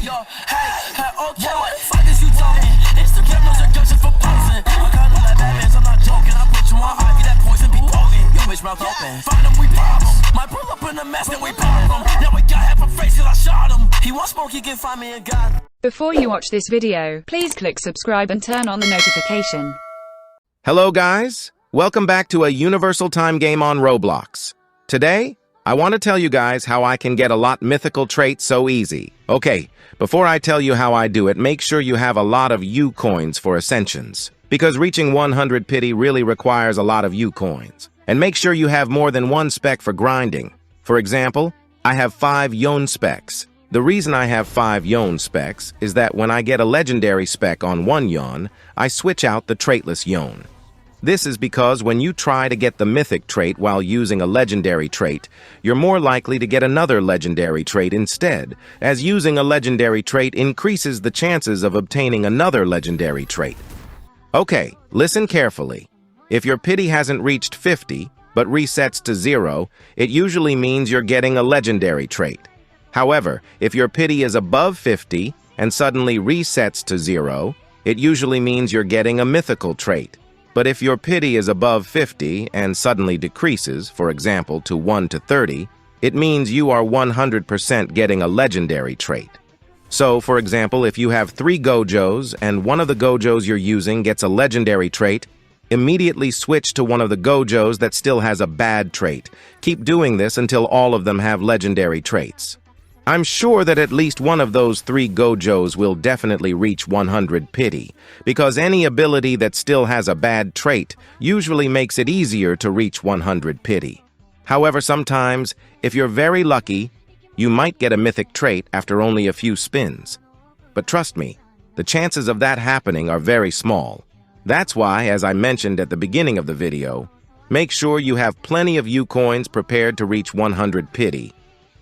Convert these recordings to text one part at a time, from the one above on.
Hey, okay, what the fuck is you talking? Instagram knows your guns for posing. I got them like Batman, I'm not joking. I put you on Ivy, that poison be potent. Your bitch mouth open. Find them, we pop them. Might pull up in a mess, then we pop them. Now we got half a face, cause I shot him. He wants smoke, he can find me a gun. Before you watch this video, please click subscribe and turn on the notification. Hello guys, welcome back to a universal time game on Roblox. Today, I want to tell you guys how I can get a lot mythical traits so easy. Okay, before I tell you how I do it, make sure you have a lot of U coins for ascensions, because reaching 100 pity really requires a lot of U coins. And make sure you have more than one spec for grinding. For example, I have 5 Yon specs. The reason I have 5 Yon specs is that when I get a legendary spec on one Yon, I switch out the traitless Yon. This is because when you try to get the mythic trait while using a legendary trait, you're more likely to get another legendary trait instead, as using a legendary trait increases the chances of obtaining another legendary trait. Okay, listen carefully. If your pity hasn't reached 50, but resets to 0, it usually means you're getting a legendary trait. However, if your pity is above 50 and suddenly resets to 0, it usually means you're getting a mythical trait. But if your pity is above 50 and suddenly decreases, for example, to 1 to 30, it means you are 100% getting a legendary trait. So, for example, if you have 3 Gojos and one of the Gojos you're using gets a legendary trait, immediately switch to one of the Gojos that still has a bad trait. Keep doing this until all of them have legendary traits. I'm sure that at least one of those 3 Gojos will definitely reach 100 pity, because any ability that still has a bad trait usually makes it easier to reach 100 pity. However, sometimes, if you're very lucky, you might get a mythic trait after only a few spins. But trust me, the chances of that happening are very small. That's why, as I mentioned at the beginning of the video, make sure you have plenty of U coins prepared to reach 100 pity.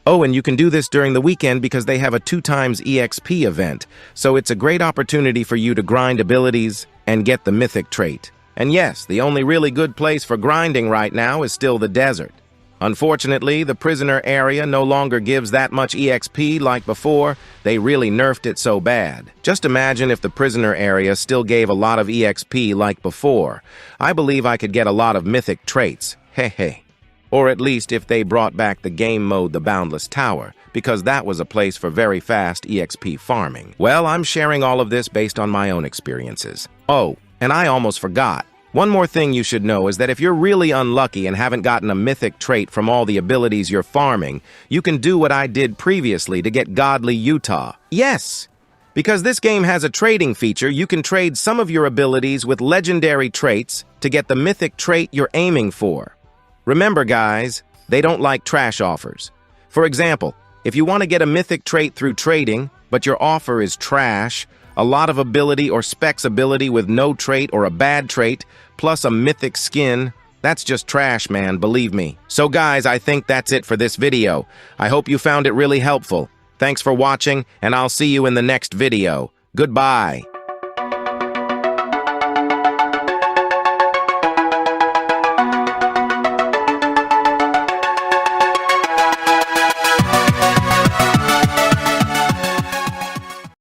Oh, and you can do this during the weekend because they have a 2x EXP event, so it's a great opportunity for you to grind abilities and get the mythic trait. And yes, the only really good place for grinding right now is still the desert. Unfortunately, the prisoner area no longer gives that much EXP like before. They really nerfed it so bad. Just imagine if the prisoner area still gave a lot of EXP like before. I believe I could get a lot of mythic traits. Hey. Or at least if they brought back the game mode The Boundless Tower, because that was a place for very fast EXP farming. Well, I'm sharing all of this based on my own experiences. Oh, and I almost forgot. One more thing you should know is that if you're really unlucky and haven't gotten a mythic trait from all the abilities you're farming, you can do what I did previously to get Godly Utah. Yes! Because this game has a trading feature, you can trade some of your abilities with legendary traits to get the mythic trait you're aiming for. Remember, guys, they don't like trash offers. For example, if you want to get a mythic trait through trading, but your offer is trash, a lot of ability or specs ability with no trait or a bad trait, plus a mythic skin, that's just trash, man, believe me. So guys, I think that's it for this video. I hope you found it really helpful. Thanks for watching, and I'll see you in the next video. Goodbye.